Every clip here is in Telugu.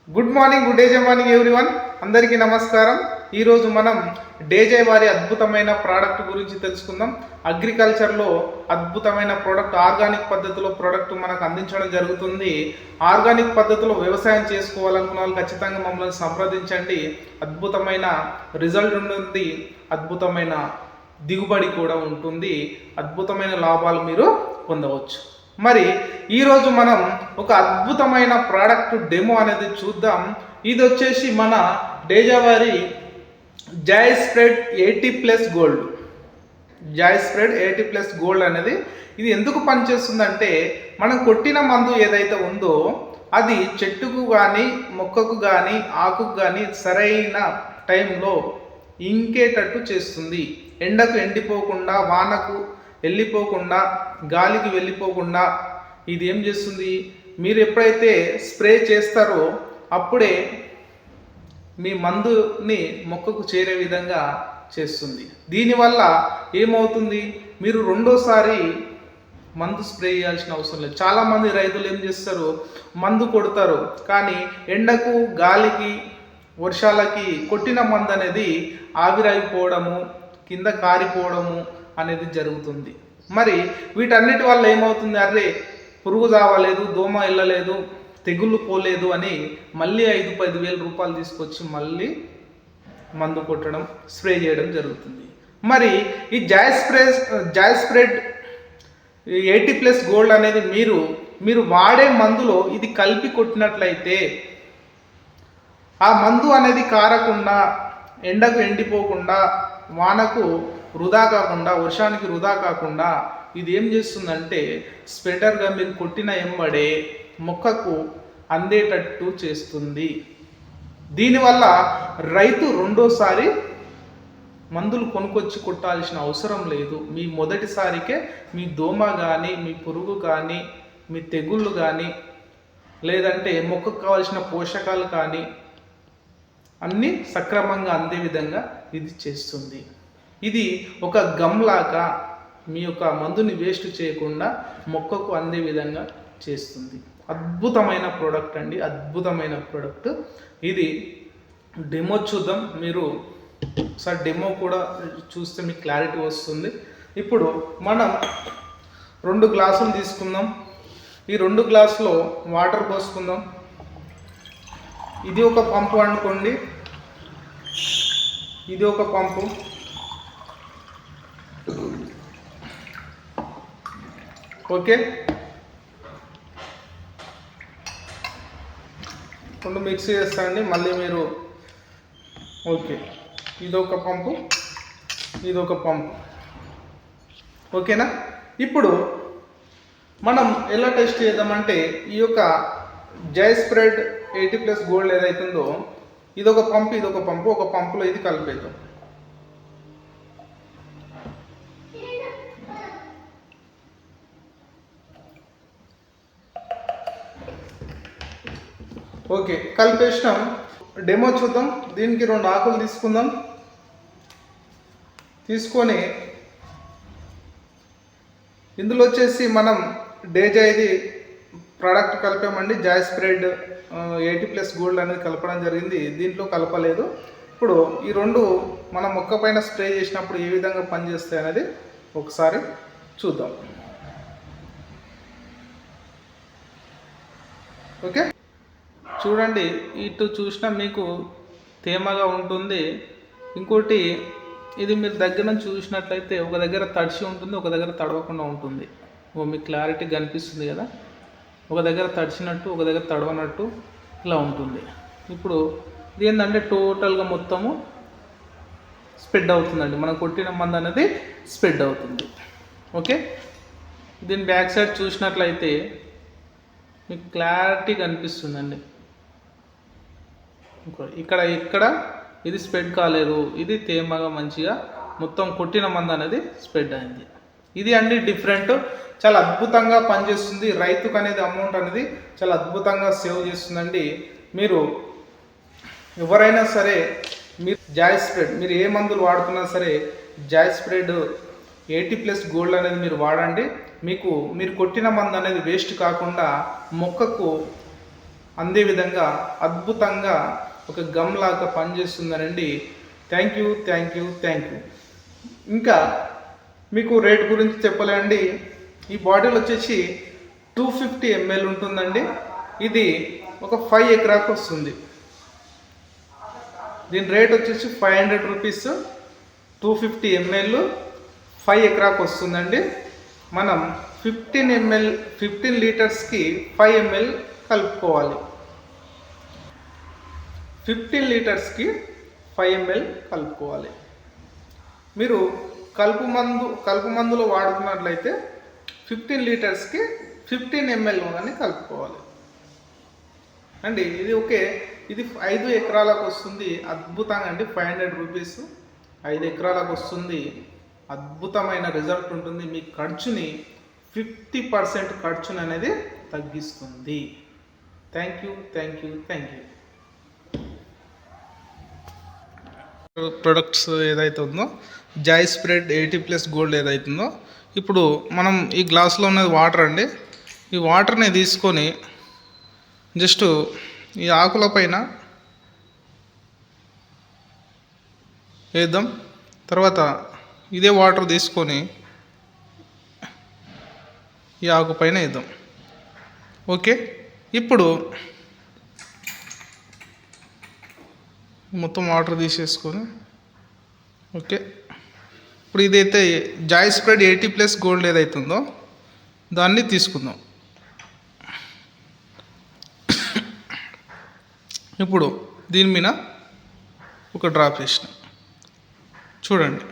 గుడ్ మార్నింగ్, గుడ్ డే జై మార్నింగ్ ఎవ్రీవన్. అందరికీ నమస్కారం. ఈరోజు మనం డేజై వారి అద్భుతమైన ప్రోడక్ట్ గురించి తెలుసుకుందాం. అగ్రికల్చర్లో అద్భుతమైన ప్రోడక్ట్, ఆర్గానిక్ పద్ధతిలో ప్రోడక్ట్ మనకు అందించడం జరుగుతుంది. ఆర్గానిక్ పద్ధతిలో వ్యవసాయం చేసుకోవాలనుకున్న వాళ్ళు ఖచ్చితంగా మమ్మల్ని సంప్రదించండి. అద్భుతమైన రిజల్ట్ ఉంటుంది, అద్భుతమైన దిగుబడి కూడా ఉంటుంది, అద్భుతమైన లాభాలు మీరు పొందవచ్చు. మరి ఈరోజు మనం ఒక అద్భుతమైన ప్రోడక్ట్ డెమో అనేది చూద్దాం. ఇది వచ్చేసి మన డేజై వారి Joy spread 80+ gold. Joy spread 80+ gold అనేది ఇది ఎందుకు పనిచేస్తుందంటే, మనం కొట్టిన మందు ఏదైతే ఉందో అది చెట్టుకు కానీ మొక్కకు కానీ ఆకుకు కానీ సరైన టైంలో ఇంకేటట్టు చేస్తుంది. ఎండకు ఎండిపోకుండా, వానకు వెళ్ళిపోకుండా, గాలికి వెళ్ళిపోకుండా ఇది ఏం చేస్తుంది, మీరు ఎప్పుడైతే స్ప్రే చేస్తారో అప్పుడే మీ మందుని మొక్కకు చేరే విధంగా చేస్తుంది. దీనివల్ల ఏమవుతుంది, మీరు రెండోసారి మందు స్ప్రే చేయాల్సిన అవసరం లేదు. చాలామంది రైతులు ఏం చేస్తారు, మందు కొడతారు కానీ ఎండకు గాలికి వర్షాలకి కొట్టిన మందు అనేది ఆవిరైపోవడము, కింద కారిపోవడము అనేది జరుగుతుంది. మరి వీటన్నిటి వల్ల ఏమవుతుంది, అరే పురుగు చావలేదు, దోమ వెళ్ళలేదు, తెగుళ్ళు పోలేదు అని మళ్ళీ 5-10 వేల రూపాయలు తీసుకొచ్చి మళ్ళీ మందు కొట్టడం, స్ప్రే చేయడం జరుగుతుంది. మరి ఈ జాయ్ స్ప్రెడ్ 80+ గోల్డ్ అనేది మీరు వాడే మందులో ఇది కలిపి కొట్టినట్లయితే ఆ మందు అనేది కారకుండా, ఎండకు ఎండిపోకుండా, వానకు వృధా కాకుండా, వర్షానికి వృధా కాకుండా ఇది ఏం చేస్తుందంటే స్ప్రెడర్గా మీరు కొట్టిన ఎంబడే మొక్కకు అందేటట్టు చేస్తుంది. దీనివల్ల రైతు రెండోసారి మందులు కొనుక్కొచ్చి కొట్టాల్సిన అవసరం లేదు. మీ మొదటిసారికే మీ దోమ కానీ, మీ పురుగు కానీ, మీ తెగుళ్ళు కానీ, లేదంటే మొక్కకు కావాల్సిన పోషకాలు కానీ అన్నీ సక్రమంగా అందే విధంగా ఇది చేస్తుంది. ఇది ఒక గమ్లాగా మీ యొక్క మందుని వేస్ట్ చేయకుండా మొక్కకు అందే విధంగా చేస్తుంది. అద్భుతమైన ప్రోడక్ట్ అండి, అద్భుతమైన ప్రోడక్ట్. ఇది డెమో చూద్దాం. మీరు ఒకసారి డెమో కూడా చూస్తే మీకు క్లారిటీ వస్తుంది. ఇప్పుడు మనం 2 గ్లాసులు తీసుకుందాం. ఈ 2 గ్లాసులో వాటర్ పోసుకుందాం. ఇది ఒక పంపు అనుకోండి, ఇది ఒక పంపు. ఓకే, 2 మిక్స్ చేస్తాండి మళ్ళీ మీరు. ఓకే, ఇదొక పంపు, ఇదొక పంపు. ఓకేనా? ఇప్పుడు మనం ఎలా టెస్ట్ చేద్దామంటే, ఈ యొక్క జాయ్ స్ప్రెడ్ 80+ గోల్డ్ ఏదైతుందో ఇదొక పంపు, ఇదొక పంపు. ఒక పంపులో ఇది కలిపేద్దాం. ఓకే, కలిపేసినాం. డెమో చూద్దాం. దీనికి 2 ఆకులు తీసుకుందాం. తీసుకొని ఇందులో వచ్చేసి మనం డేజైది ప్రోడక్ట్ కలిపామండి. జాయ్ స్ప్రెడ్ 80+ గోల్డ్ అనేది కలపడం జరిగింది, దీంట్లో కలపలేదు. ఇప్పుడు ఈ 2 మనం మొక్క పైన స్ప్రే చేసినప్పుడు ఏ విధంగా పనిచేస్తాయి అనేది ఒకసారి చూద్దాం. ఓకే, చూడండి. ఇటు చూసినా మీకు తేమగా ఉంటుంది. ఇంకోటి, ఇది మీరు దగ్గర నుంచి చూసినట్లయితే ఒక దగ్గర తడిసి ఉంటుంది, ఒక దగ్గర తడవకుండా ఉంటుంది. మీకు క్లారిటీ కనిపిస్తుంది కదా, ఒక దగ్గర తడిచినట్టు, ఒక దగ్గర తడవనట్టు ఇలా ఉంటుంది. ఇప్పుడు ఇది ఏంటంటే టోటల్గా మొత్తము స్ప్రెడ్ అవుతుందండి. మనం కొట్టిన మందు అనేది స్ప్రెడ్ అవుతుంది. ఓకే, దీని బ్యాక్ సైడ్ చూసినట్లయితే మీకు క్లారిటీ కనిపిస్తుందండి. ఇక్కడ ఇది స్ప్రెడ్ కాలేదు, ఇది తేమగా మంచిగా మొత్తం కొట్టిన మందు అనేది స్ప్రెడ్ అయింది. ఇది అండి డిఫరెంట్, చాలా అద్భుతంగా పనిచేస్తుంది. రైతుకు అనేది అమౌంట్ అనేది చాలా అద్భుతంగా సేవ్ చేస్తుందండి. మీరు ఎవరైనా సరే మీరు జాయ్ స్ప్రెడ్, మీరు ఏ మందులు వాడుతున్నా సరే జాయ్ స్ప్రెడ్ 80+ గోల్డ్ అనేది మీరు వాడండి. మీరు కొట్టిన మందు అనేది వేస్ట్ కాకుండా మొక్కకు అందే విధంగా అద్భుతంగా ఒక గమ్ లాగా పనిచేస్తుందనండి. Thank you, thank you, thank you. ఇంకా మీకు రేట్ గురించి చెప్పలేండి. ఈ బాటిల్ వచ్చేసి 250 ml ఉంటుందండి. ఇది ఒక 5 ఎకరాకు వస్తుంది. దీని రేట్ వచ్చేసి 500 రూపీస్. 250 ml 5 ఎకరాకు వస్తుందండి. మనం 15 లీటర్స్కి 5 ml కలుపుకోవాలి. 15 లీటర్స్కి 5 ml కలుపుకోవాలి. మీరు కలుపు మందులో వాడుతున్నట్లయితే 15 లీటర్స్కి 15 ml కానీ కలుపుకోవాలి అండి. ఇది ఇది 5 ఎకరాలకు వస్తుంది. అద్భుతంగా అండి. 500 రూపీస్ 5 ఎకరాలకు వస్తుంది. అద్భుతమైన రిజల్ట్ ఉంటుంది. మీ ఖర్చుని 50% ఖర్చుని అనేది తగ్గిస్తుంది. Thank you, thank you, thank you. Products ఏదైతే ఉందో జాయ్ స్ప్రెడ్ 80+ గోల్డ్ ఏదైతుందో, ఇప్పుడు మనం ఈ గ్లాస్లో ఉన్నది వాటర్ అండి. ఈ వాటర్ని తీసుకొని జస్ట్ ఈ ఆకుల పైన వేద్దాం. తర్వాత ఇదే వాటర్ తీసుకొని ఈ ఆకు పైన వేద్దాం. ఓకే, ఇప్పుడు మొత్తం వాటర్ తీసేసుకొని ఓకే. ఇప్పుడు ఇదైతే జాయ్ స్ప్రెడ్ 80+ గోల్డ్ ఏదైతుందో దాన్ని తీసుకుందాం. ఇప్పుడు దీని మీద ఒక డ్రాప్ వేసిన చూడండి.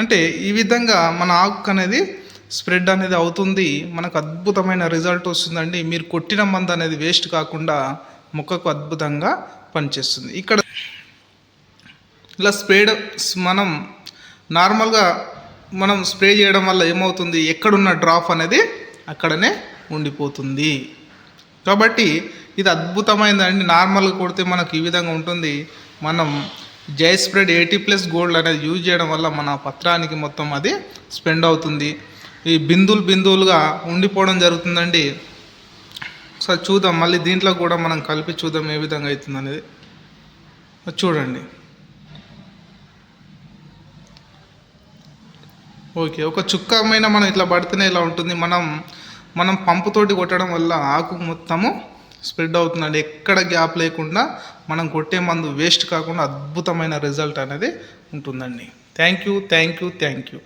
అంటే ఈ విధంగా మన ఆకు అనేది స్ప్రెడ్ అనేది అవుతుంది. మనకు అద్భుతమైన రిజల్ట్ వస్తుందండి. మీరు కొట్టిన మందు అనేది వేస్ట్ కాకుండా మొక్కకు అద్భుతంగా పనిచేస్తుంది. ఇక్కడ ఇలా మనం నార్మల్గా స్ప్రే చేయడం వల్ల ఏమవుతుంది, ఎక్కడున్న డ్రాప్ అనేది అక్కడనే ఉండిపోతుంది. కాబట్టి ఇది అద్భుతమైనదండి. నార్మల్గా కొడితే మనకు ఈ విధంగా ఉంటుంది. మనం జాయ్ స్ప్రెడ్ 80+ గోల్డ్ అనేది యూజ్ చేయడం వల్ల మన పత్రానికి మొత్తం అది స్పెండ్ అవుతుంది. ఈ బిందువులుగా ఉండిపోవడం జరుగుతుందండి. సో చూద్దాం, మళ్ళీ దీంట్లో కూడా మనం కలిపి చూద్దాం ఏ విధంగా అవుతుంది అనేది. చూడండి. ఓకే, ఒక చుక్కమైన మనం ఇట్లా పడితేనే ఇలా ఉంటుంది. మనం పంపుతోటి కొట్టడం వల్ల ఆకు మొత్తము స్ప్రెడ్ అవుతుందండి. ఎక్కడ గ్యాప్ లేకుండా మనం కొట్టే మందు వేస్ట్ కాకుండా అద్భుతమైన రిజల్ట్ అనేది ఉంటుందండి. Thank you, thank you, thank you.